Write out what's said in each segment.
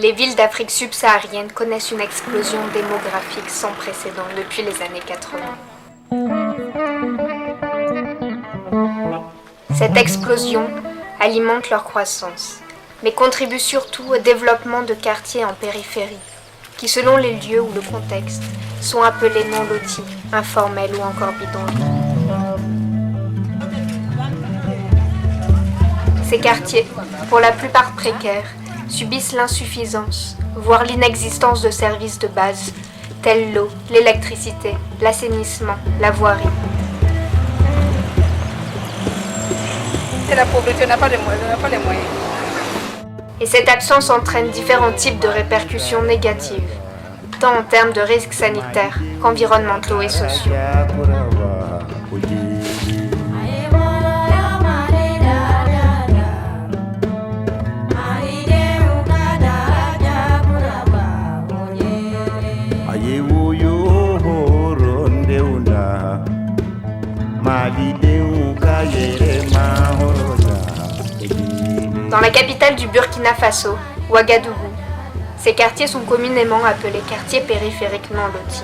les villes d'Afrique subsaharienne connaissent une explosion démographique sans précédent depuis les années 80. Cette explosion alimente leur croissance, mais contribue surtout au développement de quartiers en périphérie, qui selon les lieux ou le contexte, sont appelés non lotis, informels ou encore bidonvilles. Ces quartiers, pour la plupart précaires, subissent l'insuffisance, voire l'inexistence de services de base, tels l'eau, l'électricité, l'assainissement, la voirie. C'est la pauvreté, on n'a pas les moyens. Et cette absence entraîne différents types de répercussions négatives, tant en termes de risques sanitaires qu'environnementaux et sociaux. Dans la capitale du Burkina Faso, Ouagadougou, ces quartiers sont communément appelés quartiers périphériques non lotis.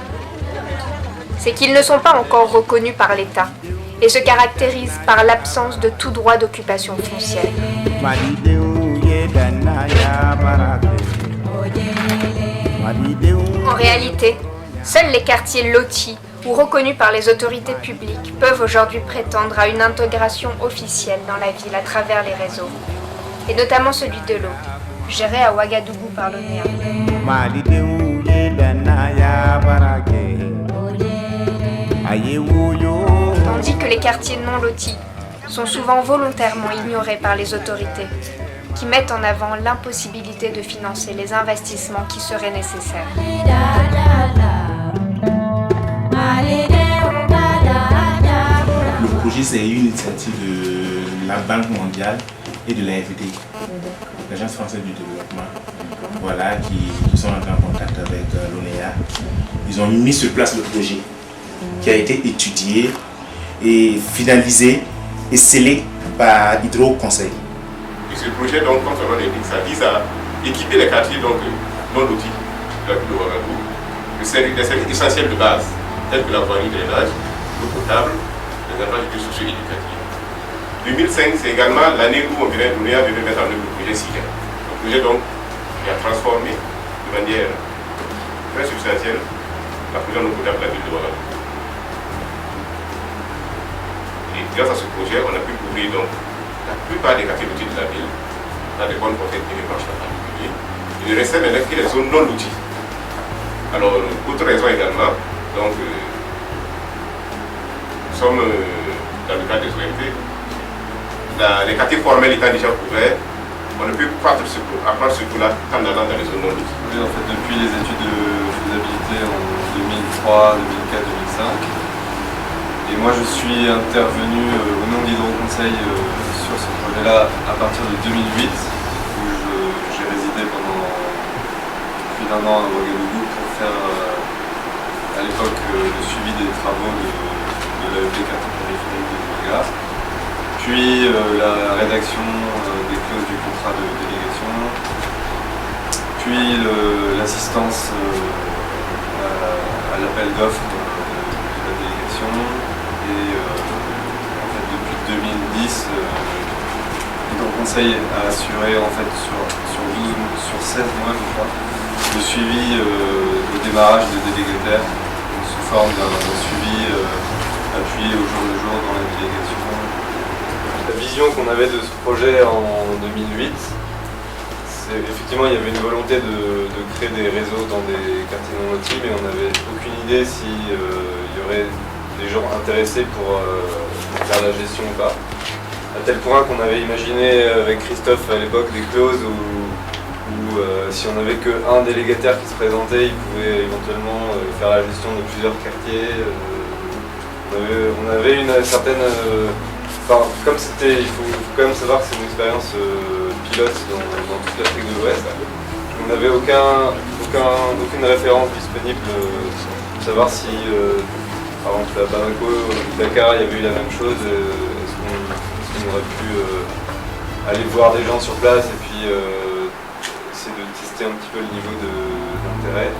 C'est qu'ils ne sont pas encore reconnus par l'État et se caractérisent par l'absence de tout droit d'occupation foncière. En réalité, seuls les quartiers lotis ou reconnus par les autorités publiques peuvent aujourd'hui prétendre à une intégration officielle dans la ville à travers les réseaux, et notamment celui de l'eau, géré à Ouagadougou par l'ONEA. Tandis que les quartiers non lotis sont souvent volontairement ignorés par les autorités, qui mettent en avant l'impossibilité de financer les investissements qui seraient nécessaires. Le projet, c'est une initiative de la Banque mondiale et de l'AFD, l'Agence française du développement, voilà, qui sont entrés en contact avec l'ONEA. Ils ont mis sur place le projet qui a été étudié et finalisé et scellé par Hydro Conseil. Et ce projet, donc, comme son nom l'indique, ça vise à équiper les quartiers donc, non lotis de la ville de Ouagadougou des services essentiels de base, tels que la voirie, le drainage, l'eau potable, les infrastructures socio-éducatives. 2005, c'est également l'année où l'ONEA devait mettre en œuvre le projet SIGA. Le projet donc qui a transformé de manière très substantielle la production d'eau potable de la ville de Ouagadougou. Et grâce à ce projet, on a pu couvrir donc la plupart des quartiers lotis de la ville dans des bonnes portées et des branches en particulier. Il ne restait maintenant que les zones non loties. Alors, autre raison également, donc nous sommes dans le cadre des OMT. Les quartiers formels étant déjà couverts, on ne peut pas apprendre ce coup-là en allant dans les zones non loties. Oui, en fait, depuis les études de faisabilité en 2003, 2004, 2005, et moi je suis intervenu au nom d'Hydro Conseil sur ce projet-là à partir de 2008, où j'ai résidé pendant plus d'un an à Ouagadougou pour faire à l'époque le suivi des travaux de l'AEP quartier périphérique de Ouaga, puis la rédaction des clauses du contrat de délégation, puis l'assistance à l'appel d'offres de la délégation. Et en fait, depuis 2010, Hydro Conseil a assuré en fait, sur 16 mois, je crois, le suivi au démarrage des délégataires sous forme d'un suivi appuyé au jour le jour dans la délégation. La vision qu'on avait de ce projet en 2008, c'est effectivement il y avait une volonté de créer des réseaux dans des quartiers non lotis, mais on n'avait aucune idée s'il y aurait des gens intéressés pour faire la gestion ou pas. À tel point qu'on avait imaginé avec Christophe à l'époque des clauses où si on n'avait qu'un délégataire qui se présentait, il pouvait éventuellement faire la gestion de plusieurs quartiers. On avait une certaine... comme c'était, il faut quand même savoir que c'est une expérience pilote dans toute l'Afrique de l'Ouest. On n'avait aucune référence disponible pour savoir si... Par exemple, à Bamako, Dakar, il y avait eu la même chose. Est-ce qu'on aurait pu aller voir des gens sur place et puis essayer de tester tester un petit peu le niveau d'intérêt.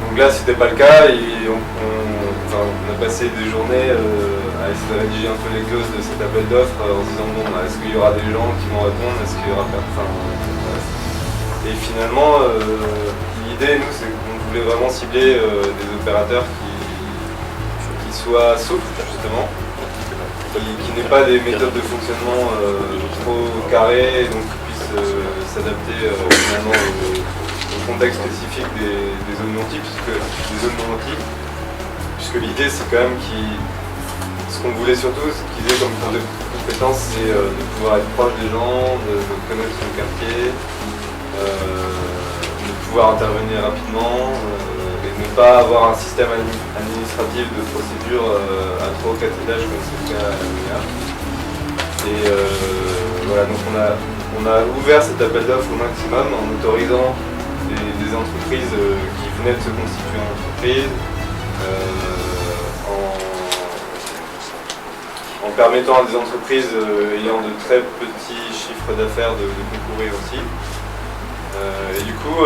Donc là, c'était pas le cas, et on a passé des journées à essayer de rédiger un peu les clauses de cet appel d'offres en se disant bon, est-ce qu'il y aura des gens qui vont répondre, est-ce qu'il y aura personne. Et finalement, l'idée, nous, c'est qu'on voulait vraiment cibler des opérateurs qui soient souples, justement, qui n'aient pas des méthodes de fonctionnement trop carrées, donc qui puissent s'adapter finalement au contexte spécifique des zones non-types, puisque l'idée c'est quand même ce qu'on voulait surtout, ce qu'ils aient comme compétence, c'est de pouvoir être proche des gens, de connaître son quartier, de pouvoir intervenir rapidement et de ne pas avoir un système administratif de procédure à 3 ou 4 étages comme c'est le cas à l'UNEA. Et voilà, donc on a ouvert cet appel d'offres au maximum en autorisant des entreprises qui venaient de se constituer en entreprise, en permettant à des entreprises ayant de très petits chiffres d'affaires de concourir aussi. Et du coup,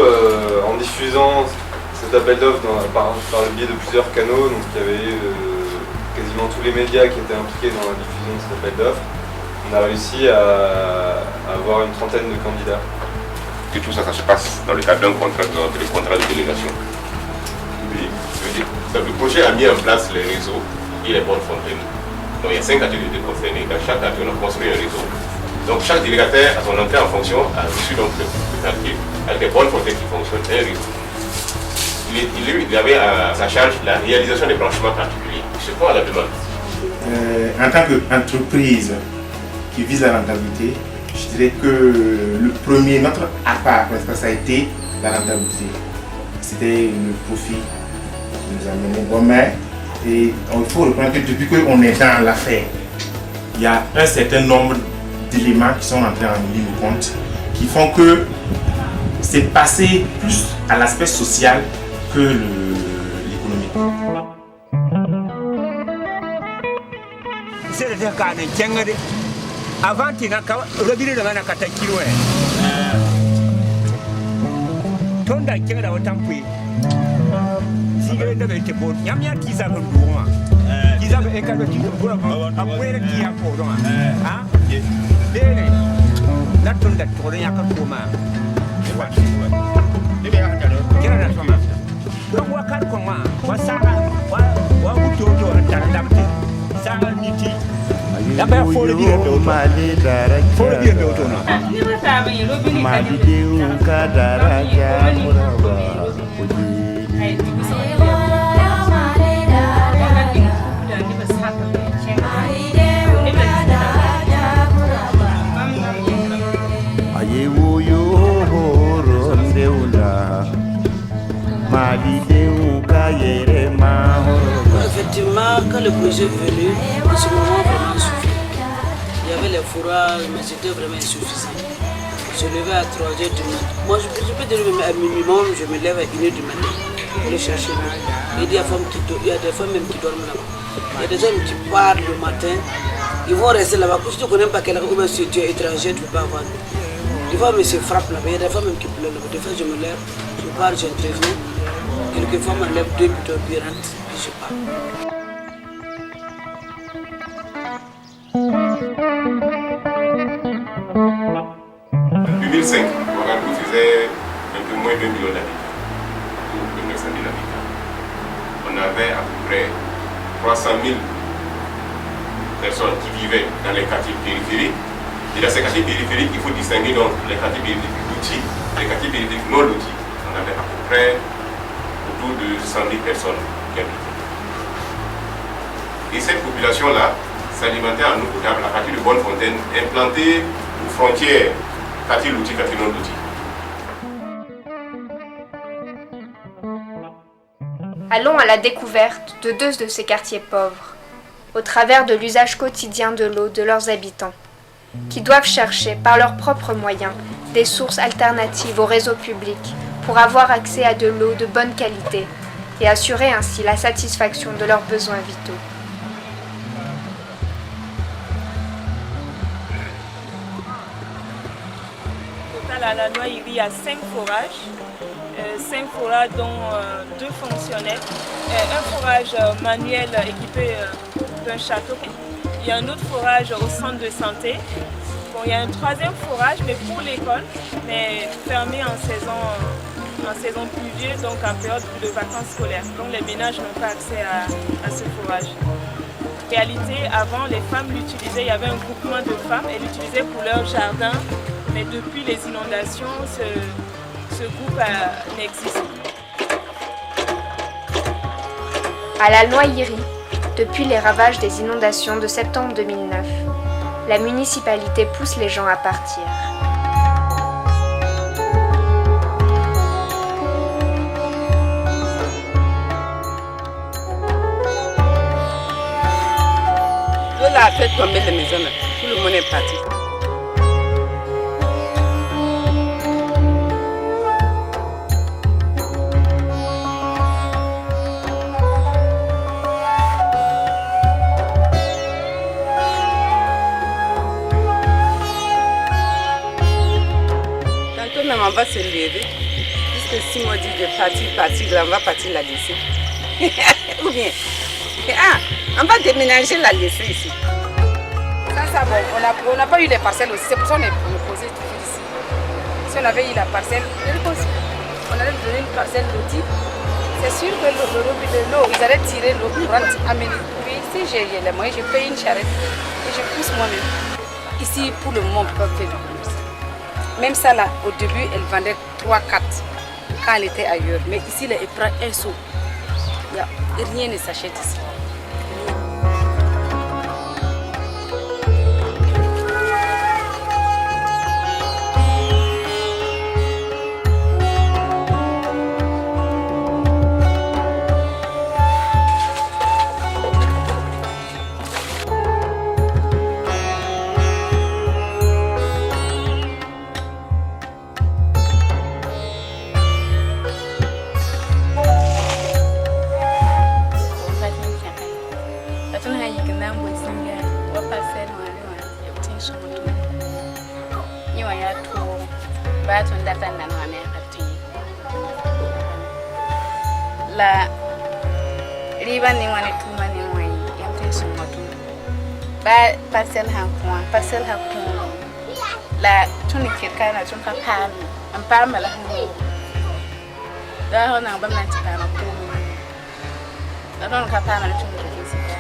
en diffusant cet appel d'offres par le biais de plusieurs canaux, donc il y avait quasiment tous les médias qui étaient impliqués dans la diffusion de cet appel d'offres, on a réussi à avoir une trentaine de candidats. Que tout ça se passe dans le cadre d'un contrat, le contrat de délégation. Oui, le projet a mis en place les réseaux et les bonnes fontaines. Donc il y a 5 ateliers concernés. Dans chaque atelier, on a construit un réseau. Donc chaque délégataire, à son entrée en fonction, a reçu donc le quartier avec des bonnes fontaines qui fonctionnent, un réseau. Il avait à sa charge la réalisation des branchements particuliers. Je réponds à la demande. En tant qu'entreprise qui vise la rentabilité, je dirais que notre appart, ça a été la rentabilité. C'était le profit qui nous a mené bon, mais et il faut reconnaître que depuis qu'on est dans l'affaire, il y a un certain nombre d'éléments qui sont entrés en ligne de compte qui font que c'est passé plus à l'aspect social que l'économique. Avant, tu n'as qu'à revenir dans la catégorie. Ton d'accueil dans le temps. Si vous avez été bon, il y a bien qui savent le droit. Ils avaient écrit le titre pour après le qui a pour moi. Ah, la tonne d'accueil, il y a qu'un pour moi. Quelle est la somme? Donc, on va faire comment? On va faire D'abord, faut le dire d'autres. Faut le dire d'autres. Effectivement, quand le projet est venu, en ce moment vraiment suffit. Il y avait les fourrages, mais c'était vraiment insuffisant. Je levais à 3 h du matin. Moi, je peux dire même à minimum, je me lève à 1 h du matin pour aller chercher l'eau. Il y a des femmes même qui dorment là-bas. Il y a des hommes qui partent le matin, ils vont rester là-bas. Si tu ne connais pas quelqu'un, ou bien si tu es étranger, tu ne peux pas avoir l'eau. Des fois, mais se frappent là-bas. Il y a des femmes même qui pleurent là-bas. Des fois, je me lève, je pars, j'interviens. Quelquefois, je me lève 2 bidons, puis rentre, puis je pars. En 2005, Ouagadougou faisait un peu moins de 2 millions d'habitants, ou 900 000 habitants. On avait à peu près 300 000 personnes qui vivaient dans les quartiers périphériques. Et dans ces quartiers périphériques, il faut distinguer donc les quartiers périphériques lotis et les quartiers périphériques non lotis. On avait à peu près autour de 100 000 personnes qui habitaient. Et cette population-là s'alimentait en eau potable à partir de bonnes fontaines implantées aux frontières quartier loti, quartier non loti. Allons à la découverte de 2 de ces quartiers pauvres, au travers de l'usage quotidien de l'eau de leurs habitants, qui doivent chercher par leurs propres moyens des sources alternatives au réseau public pour avoir accès à de l'eau de bonne qualité et assurer ainsi la satisfaction de leurs besoins vitaux. à la Noaillerie, il y a 5 forages. 5 forages dont 2 fonctionnels. Un forage manuel équipé d'un château. Il y a un autre forage au centre de santé. Bon, il y a un 3e forage, mais pour l'école, mais fermé en saison pluvieuse, donc en période de vacances scolaires. Donc les ménages n'ont pas accès à ce forage. En réalité, avant, les femmes l'utilisaient, il y avait un groupement de femmes, elles l'utilisaient pour leur jardin, mais depuis les inondations, ce groupe n'existe plus. À la Noaillerie, depuis les ravages des inondations de septembre 2009, la municipalité pousse les gens à partir. L'eau a fait tomber les maisons, tout le monde est parti. On va se lever, puisque si on dit de partir, là, on va partir la laisser. Ou bien, on va déménager la laisser ici. Ça, bon, on n'a pas eu les parcelles aussi, c'est pour ça qu'on est posé tout ici. Si on avait eu la parcelle, on allait donner une parcelle lotie. C'est sûr que l'eau, ils allaient tirer l'eau pour amener. Puis si j'ai les moyens, je paye une charrette et je pousse moi-même. Ici, pour le moment, on ne peut pas faire du commerce. Même ça là, au début, elle vendait 3-4 quand elle était ailleurs. Mais ici, là, elle prend un seau. Rien ne s'achète ici. La riba ni wani tuma ni wani yamte sumoto ba parcel ha ko la tuni kirka na tun ka pan am pa mala hu da ho na ba na ti pa ko da don ka pa mala tun ki si ka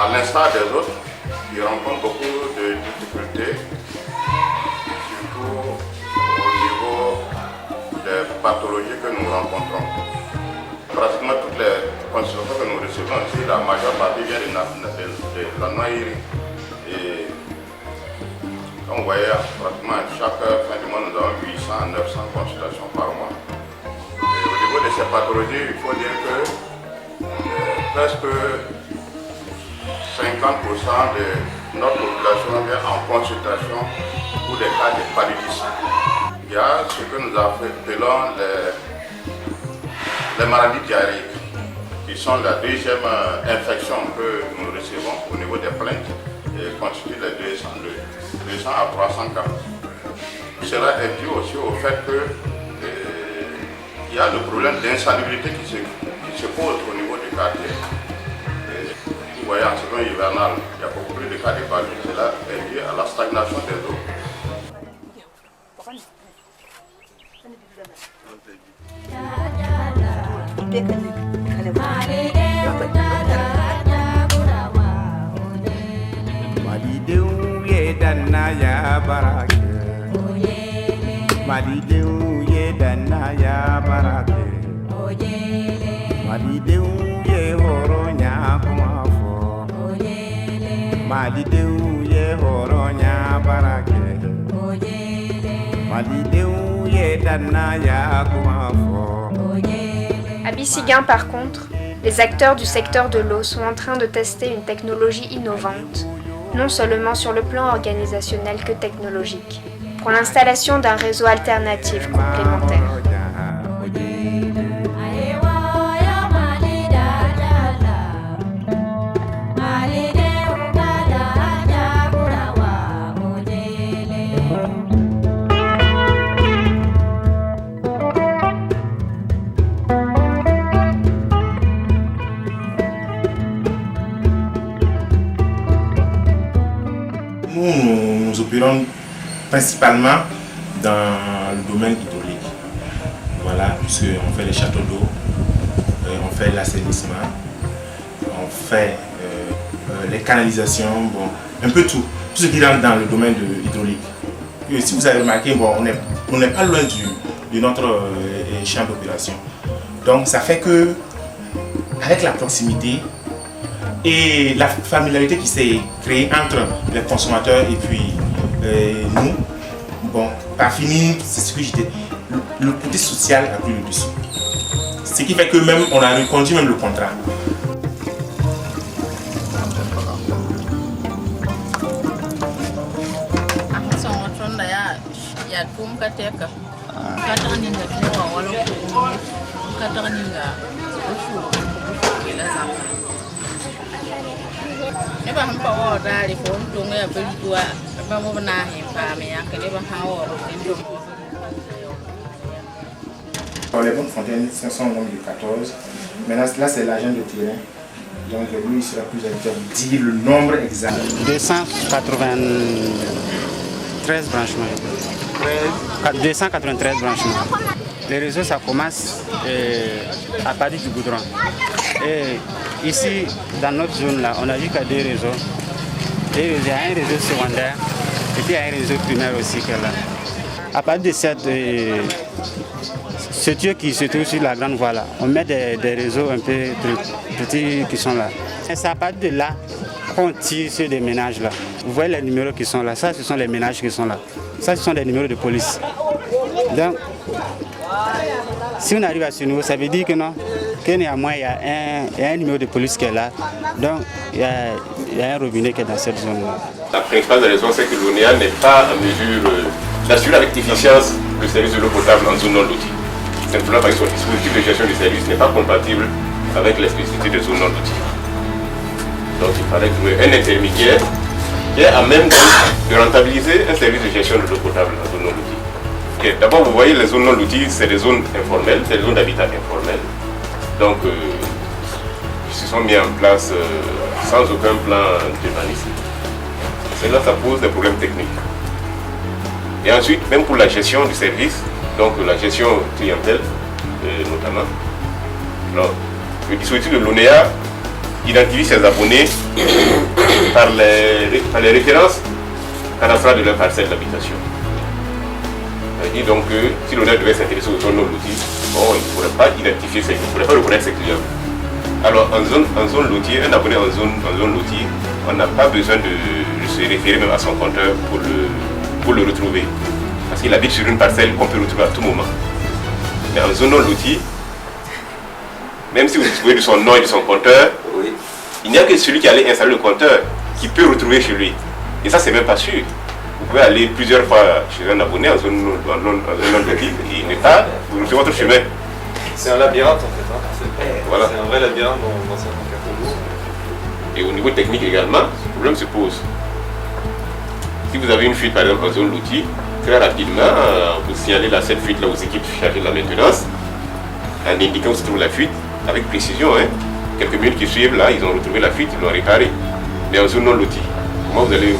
à l'instar des autres, ils rencontrent beaucoup de difficultés, surtout au niveau des pathologies que nous rencontrons. Pratiquement toutes les consultations que nous recevons ici, la majeure partie vient de la Noaillerie. Et Donc vous voyez, pratiquement chaque fin du mois, nous avons 800 à 900 consultations par mois. Et au niveau de ces pathologies, il faut dire que presque 50% de notre population vient en consultation pour des cas de paludisme. Il y a ce que nous appelons les maladies diarrhéiques, qui sont la deuxième infection que nous recevons au niveau des plaintes et constitue les 200 à 300 cas. Cela est dû aussi au fait que il y a le problème d'insalubrité qui se pose au niveau du quartier. Vous voyez, en saison hivernale, il y a beaucoup plus de cas de paludisme. Cela est lié à la stagnation des eaux. Malidenw ye danaya barake Malidenw ye danaya barake Malidenw ye horonya kuma fo Malidenw ye horonya barake Malidenw ye danaya kuma fo. À Bissiguen, par contre, les acteurs du secteur de l'eau sont en train de tester une technologie innovante, non seulement sur le plan organisationnel que technologique, pour l'installation d'un réseau alternatif complémentaire. Nous opérons principalement dans le domaine hydraulique. Voilà, puisqu'on fait les châteaux d'eau, on fait l'assainissement, on fait les canalisations, bon, un peu tout ce qui rentre dans le domaine de hydraulique. Et si vous avez remarqué, bon, on n'est pas loin de notre champ d'opération. Donc ça fait que, avec la proximité et la familiarité qui s'est créée entre les consommateurs et puis nous, bon, par finir, c'est ce que je dis, le côté social a pris le dessus. Ce qui fait que même on a reconduit même le contrat. Les bonnes fontaines sont au nombre de 14. Maintenant, là, c'est l'agent de terrain. Donc, lui, il sera plus habitué à vous dire le nombre exact. 293 branchements. 293 branchements. Les réseaux, ça commence à partir du goudron. Et ici, dans notre zone, là, on a vu qu'il y a deux réseaux. Et il y a un réseau secondaire et puis il y a un réseau primaire aussi qui est là. À partir de ce tuyau qui se trouve sur la grande voie là, on met des réseaux un peu petits qui sont là. Et c'est à partir de là qu'on tire sur des ménages là. Vous voyez les numéros qui sont là, ça ce sont les ménages qui sont là. Ça ce sont des numéros de police. Donc, si on arrive à ce niveau, ça veut dire que non, qu'il y a moins, il y a un numéro de police qui est là. Donc, il y a un robinet qui est dans cette zone-là. La principale raison, c'est que l'ONEA n'est pas en mesure d'assurer avec efficience le service de l'eau potable en zone non lotie. Simplement parce que son dispositif de gestion du service n'est pas compatible avec les spécificités des zones non loties. Donc, il fallait trouver un intermédiaire qui est à même de rentabiliser un service de gestion de l'eau potable en zone non lotie. Okay. D'abord, vous voyez, les zones non loties, c'est des zones informelles, c'est des zones d'habitat informel. Donc, ils se sont mis en place sans aucun plan d'urbanisme. Cela, ça pose des problèmes techniques. Et ensuite, même pour la gestion du service, donc la gestion clientèle notamment, alors, le dispositif de l'ONEA identifie ses abonnés par les références cadastrales de leur parcelle d'habitation. Et donc, si l'ONEA devait s'intéresser aux zones non loties, bon, il ne pourrait pas identifier il ne pourrait pas reconnaître ses clients. Alors, en zone lotier, un abonné en zone lotier, on n'a pas besoin de se référer même à son compteur pour pour le retrouver. Parce qu'il habite sur une parcelle qu'on peut retrouver à tout moment. Mais en zone non lotie, même si vous trouvez de son nom et de son compteur, il n'y a que celui qui allait installer le compteur qui peut retrouver chez lui. Et ça, c'est même pas sûr. Vous pouvez aller plusieurs fois chez un abonné en zone non lotie, il n'est pas, vous retrouvez votre chemin. C'est un labyrinthe en fait. Hein. Voilà. C'est un vrai labyrinthe dans certains cas. Et au niveau technique également, ce problème se pose. Si vous avez une fuite par exemple en zone lotie, très rapidement, vous signalez cette fuite là aux équipes chargées de la maintenance, en indiquant où se trouve la fuite, avec précision. Hein. Quelques minutes qui suivent là, ils ont retrouvé la fuite, ils l'ont réparée. Mais en zone non lotie, comment vous allez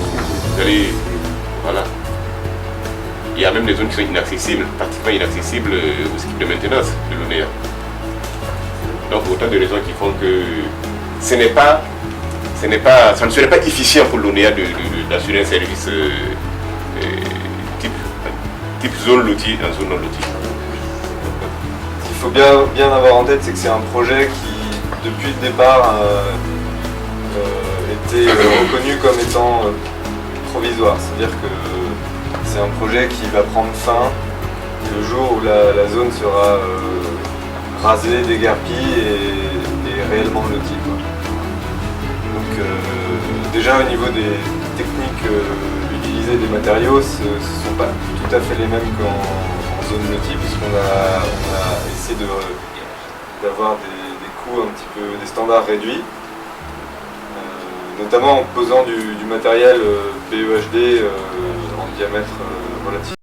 voilà. Il y a même des zones qui sont inaccessibles, pratiquement inaccessibles aux équipes de maintenance de l'ONEA. Donc autant de raisons qui font que ça ne serait pas efficient pour l'ONEA d'assurer un service type zone lotie en zone non lotie. Ce qu'il faut bien avoir en tête, c'est que c'est un projet qui, depuis le départ, était reconnu comme étant provisoire. C'est-à-dire que c'est un projet qui va prendre fin le jour où la zone sera rasée, déguerpie et réellement lotie. Donc déjà au niveau des techniques utilisées des matériaux, ce ne sont pas tout à fait les mêmes qu'en zone lotie, puisqu'on a essayé d'avoir des coûts un petit peu, des standards réduits, notamment en posant du matériel PEHD en diamètre relatif.